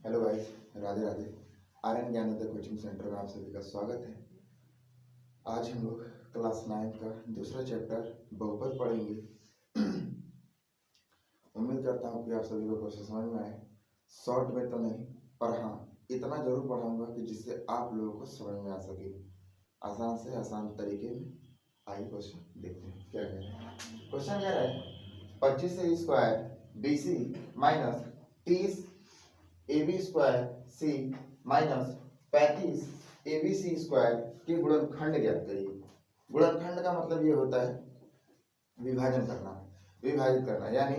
Hello guys, Radhe Radhe. Aryan Gyanoday coaching centre में आप सभी का स्वागत है। आज हम लोग क्लास 9 का दूसरा चैप्टर बहुपद पढ़ेंगे। उम्मीद करता हूँ कि आप सभी को क्वेश्चन समझ में आए। शॉर्ट में तो नहीं, पर हाँ इतना जरूर पढ़ाऊंगा कि जिससे आप लोगों को समझ में आ सके। आसान से आसान तरीके में। आइए क्वेश्चन देखते हैं क्या कह रहे हैं। क्वेश्चन कह रहा है 25 square BC minus 30 AB square C minus 35 ABC square के गुणनखंड ज्ञात करिए। गुणनखंड का मतलब ये होता है विभाजन करना, विभाजित करना, यानी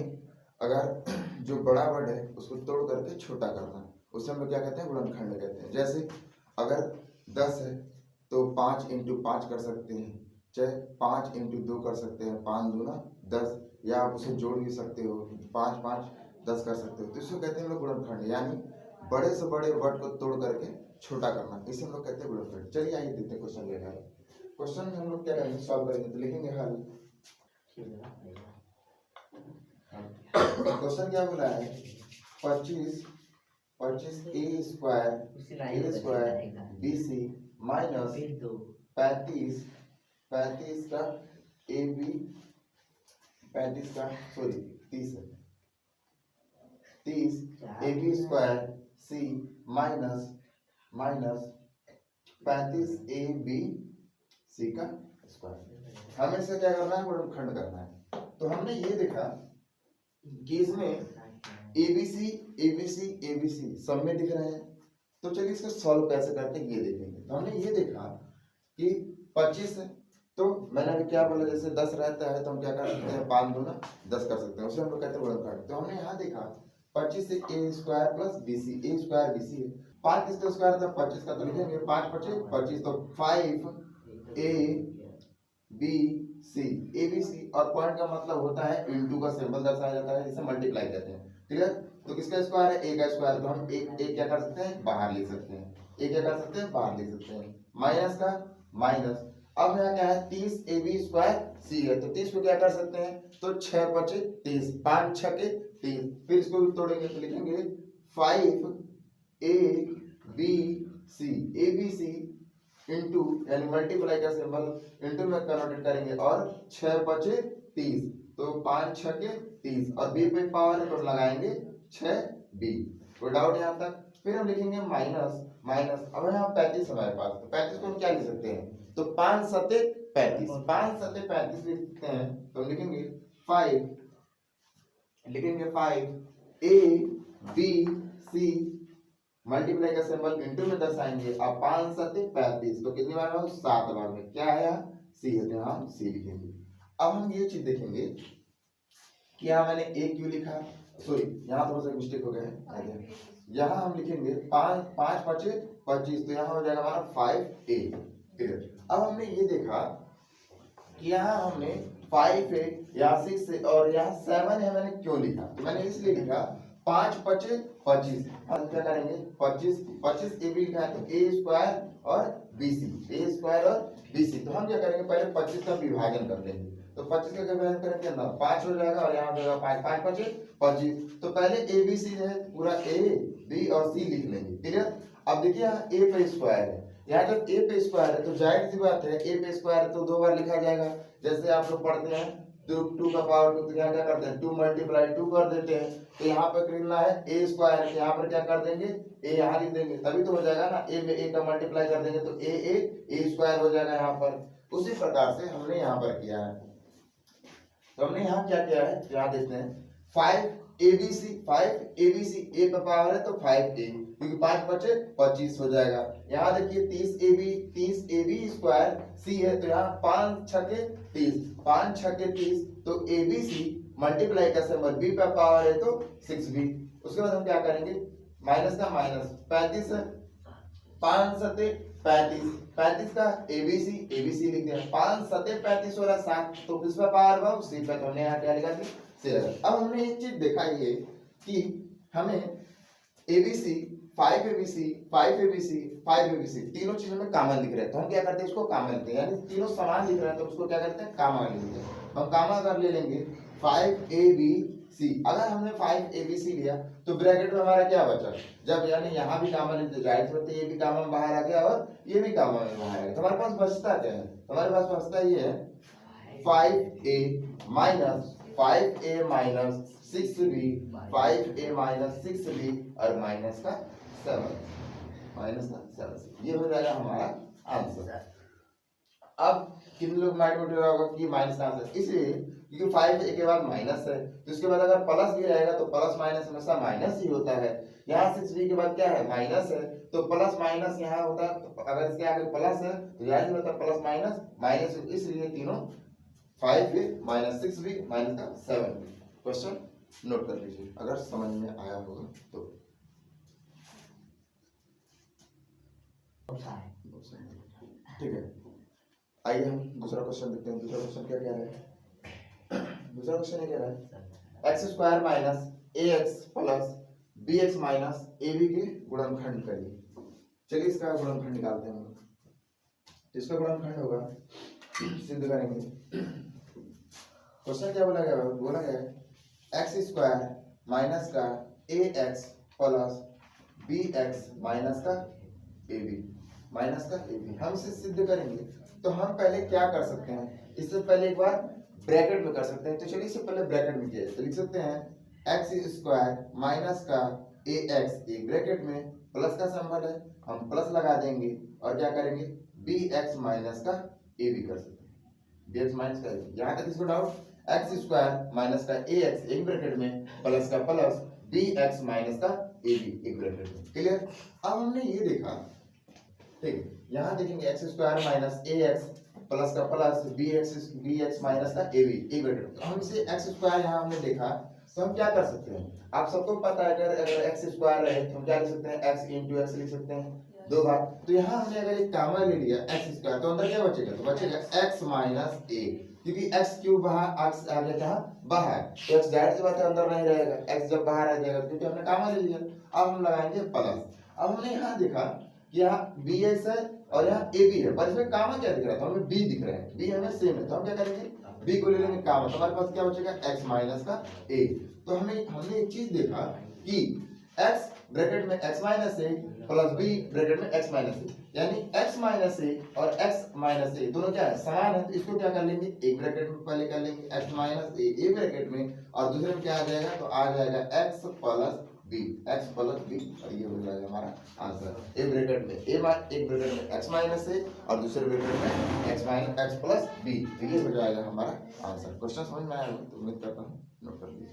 अगर जो बड़ा वर्ड है उसको तोड़ करके छोटा करना, उसे हम लोग क्या कहते हैं, गुणनखंड कहते हैं। जैसे अगर 10 है तो 5 इंटू 5 कर सकते हैं, चाहे 5 इंटू 2 कर सकते हैं, 5 दूना 10, या आप उसे जोड़ भी सकते हो, 5 5 10 कर सकते हो। तो इसको कहते हैं हम लोग गुणनखंड, यानी बड़े से बड़े वर्ड को तोड़ करके छोटा करना, इसे हम लोग कहते हैं गुणनखंड। चलिए आइए देखते हैं क्वेश्चन क्या है। क्वेश्चन में हम लोग क्या करेंगे, सॉल्व करेंगे। तो लिखेंगे हल। क्वेश्चन क्या बोला है, 25 A स्क्वायर BC माइनस 35 का AB 35 का 30 है, 30 AB square C minus 35 ABC का स्क्वायर। हमें इसे क्या करना है, गुणनखंड करना है। तो हमने ये देखा कि इसमें ABC सब में दिख रहे हैं। तो चलिए इसको सॉल्व कैसे करते हैं ये देखेंगे। तो हमने ये देखा कि 25 है, तो मैंने अभी क्या बोला, जैसे 10 रहता है तो हम क्या कर सकते हैं, 5 दूना 10 कर सकते हैं, उसे हम लोग कहते हैं गुणनखंड। तो हमने यहाँ देखा 25 से A square plus BC, A square BC है, 5 किसका स्क्वायर था, 25 का, तो लिखेंगे 5 25 25, तो 5ABC ABC, और पॉइंट का मतलब होता है इनटू का सिंबल दर्शाया जाता है, जिसे मल्टीप्लाई कहते हैं। ठीक है, तो किसका स्क्वायर है, A का स्क्वायर, तो हम एक क्या कर सकते हैं, बाहर लिख सकते हैं, एक क्या कर सकते हैं, बाहर लिख सकते हैं, माइनस का माइनस। अब यहाँ क्या है, 30 AB स्क्वायर C है, तो 30 को क्या कर सकते हैं, तो 6 25 30, 5 6 के 30, फिर इसको भी तोड़ेंगे तो लिखेंगे 5ABC इंटू, यानी मल्टीप्लाई का सिंबल इंटू में कन्वर्ट करेंगे, और 6 25 30, तो 5 6 के 30, और B पे पावर है तो लगाएंगे 6B। कोई डाउट यहाँ तक? फिर हम लिखेंगे माइनस माइनस। अब यहाँ 35 हमारे पास, तो 35 को हम क्या लिख सकते हैं, तो 5 सत्ते 35, 5 सत्ते 35 लिखते हैं, तो लिखेंगे 5 ABC मल्टीप्लाई का सिंबल इंटू में दर्शाएंगे, अब 5 सत्ते 35, तो कितनी बार में, 7 बार में। क्या है यहाँ, C है, तो यहाँ हम C लिखेंगे। अब हम ये चीज देखेंगे कि यहाँ मैंने A क्यों लिखा, सॉरी यहाँ थोड़ा सा मिस्टेक हो गया है, यहाँ हम लिखेंगे 5 5 25 25, तो यहाँ हो जाएगा हमारा 5A। अब हमने ये देखा कि यहाँ हमने 5A, यहाँ 6 और यहाँ 7 है, मैंने क्यों लिखा, तो मैंने इसलिए लिखा 5 25 25, हम क्या करेंगे 25 25 AB लिखा है, तो A स्क्वायर और BC, A स्क्वायर और BC, तो हम क्या करेंगे, पहले 25 का विभाजन कर लेंगे, तो 25 का विभाजन करेंगे ना 5 हो जाएगा, और यहाँ हो जाएगा 5 5 25 25, तो पहले ABC है पूरा A B और C लिख लेंगे। क्लियर? अब देखिए यहाँ A पे स्क्वायर है, यहाँ जब A पे स्क्वायर है तो जाहिर सी बात है A पे स्क्वायर है तो 2 बार लिखा जाएगा। जैसे आप लोग पढ़ते हैं 2 का पावर 2, तो यहाँ क्या करते हैं 2 मल्टीप्लाई 2 कर देते हैं, तो यहाँ पर करना है A स्क्वायर, यहाँ पर क्या कर देंगे, A यहाँ लिख देंगे, तभी तो हो जाएगा ना, A में A का मल्टीप्लाई कर देंगे तो A स्क्वायर हो जाएगा यहाँ पर। उसी प्रकार से हमने यहाँ पर किया है। तो हमने यहाँ क्या किया है, यहाँ देखते हैं 5ABC A पे पावर है तो 5A, क्योंकि 5 बचे 25 हो जाएगा। यहाँ देखिए 30 AB स्क्वायर C है, तो यहाँ 5 6 के 30, 5 6 के 30, तो ABC मल्टीप्लाई का सिंबल B पे पावर है तो 6B। उसके बाद हम क्या करेंगे, माइनस का माइनस 35 है, 5 सत्ते 35, 35 का ABC लिख दिया, 5 सत्ते 35 हो रहा 7, तो किस पे पावर हुआ, C पे, तो हमने यहाँ क्या लिखा थी, C लगा। अब हमने एक चीज देखा ये कि हमें ABC 5ABC तीनों चीजों में कॉमन दिख रहे हैं, तो हम क्या करते हैं, इसको कॉमन लेते हैं, यानी तीनों समान दिख रहे हैं तो उसको क्या करते हैं, कॉमन लेते हैं। हम कॉमन कर ले लेंगे 5ABC। अगर हमने 5ABC लिया तो ब्रैकेट में हमारा क्या बचा, जब यानी यहाँ भी कामा लेते तो जाहिर सी बात है ये भी कामा में बाहर आ गया और ये भी कामा में बाहर आ गया, तो हमारे पास बचता क्या है, हमारे पास बचता ये है 5a minus 5a minus 6b 5a minus 6b और माइनस का 7 ये हो जाएगा हमारा आंसर। अब किन लोग माइंड में उठेगा होगा कि माइनस का आंसर, इसलिए क्योंकि 5 के बाद माइनस है तो इसके बाद अगर प्लस भी रहेगा तो प्लस माइनस हमेशा माइनस ही होता है। यहाँ 6b के बाद क्या है माइनस है तो प्लस माइनस यहाँ होता है, तो अगर इसके आगे प्लस है तो जाहिर होता है प्लस माइनस माइनस, इसलिए तीनों 5a माइनस 6b माइनस का 7b। क्वेश्चन नोट कर लीजिए अगर समझ में आया होगा तो। ठीक है, आइए हम दूसरा क्वेश्चन देखते हैं। दूसरा क्वेश्चन क्या कह रहा है, दूसरा क्वेश्चन ये कह रहा है X square minus A X plus B X minus A B के गुणनखंड करिए। चलिए इसका गुणनखंड निकालते हैं हम। इसका गुणनखंड होगा सिद्ध करेंगे। क्वेश्चन क्या बोला गया, बोला गया एक्स स्क्वायर माइनस का A X plus B X minus का ए बी माइनस का ए बी। हम इसे सिद्ध करेंगे तो हम पहले क्या कर सकते हैं, इससे पहले एक बार ब्रैकेट में कर सकते हैं। तो चलिए इससे पहले ब्रैकेट में किया तो लिख सकते हैं एक्स स्क्वायर माइनस का ए एक्स एक ब्रैकेट में प्लस का सिंबल है हम प्लस लगा देंगे और क्या करेंगे बी एक्स माइनस का ए बी कर सकते हैं, बी एक्स माइनस का ए। यहाँ तक इसको डाउट एक्स स्क्वायर माइनस का ए एक्स एक ब्रैकेट में प्लस का प्लस बी एक्स माइनस का ए बी एक ब्रैकेट में। क्लियर। अब हमने ये देखा, ठीक, यहाँ देखेंगे x square minus A X plus का प्लस बी एक्स माइनस का ए बी एक ब्रैकेट। तो हम इसे एक्स स्क्वायर यहाँ हमने देखा तो हम क्या कर सकते हैं, आप सबको पता है अगर एक्स स्क्वायर रहे तो हम क्या लिख सकते हैं एक्स इंटू एक्स लिख सकते हैं दो बार। तो यहाँ हमने अगर एक कामा ले लिया एक्स स्क्वायर तो अंदर क्या बचेगा, तो बचेगा एक्स माइनस ए, क्योंकि एक्स क्यूब बाहर एक्स आ गया कहाँ बाहर, तो एक्स जाहिर सी बात है अंदर नहीं रहेगा, एक्स जब बाहर आ जाएगा क्योंकि हमने कामा ले लिया। अब हम लगाएंगे प्लस। अब हमने यहाँ देखा कि यहाँ बी एक्स है और यहाँ ए बी है, पर इसमें कामा क्या दिख रहा था, हमें बी दिख रहा है, बी हमें सेम है, तो हम क्या करेंगे बी को ले लेंगे कामा, तो हमारे पास क्या बचेगा एक्स माइनस का ए। तो हमने एक चीज देखा कि x ब्रैकेट में x माइनस ए प्लस b ब्रैकेट में x माइनस ए, यानी x माइनस ए और x माइनस ए दोनों क्या है समान है, तो इसको क्या कर लेंगे एक ब्रैकेट में पहले कर लेंगे x माइनस ए एक ब्रैकेट में और दूसरे में क्या आ जाएगा, तो आ जाएगा x प्लस b और ये हो जाएगा हमारा आंसर। एक ब्रैकेट में एक ब्रैकेट में x माइनस ए और दूसरे ब्रैकेट में x प्लस b, तो ये हो जाएगा हमारा आंसर। क्वेश्चन समझ में आया तो उम्मीद करता हूँ नोट कर लीजिए।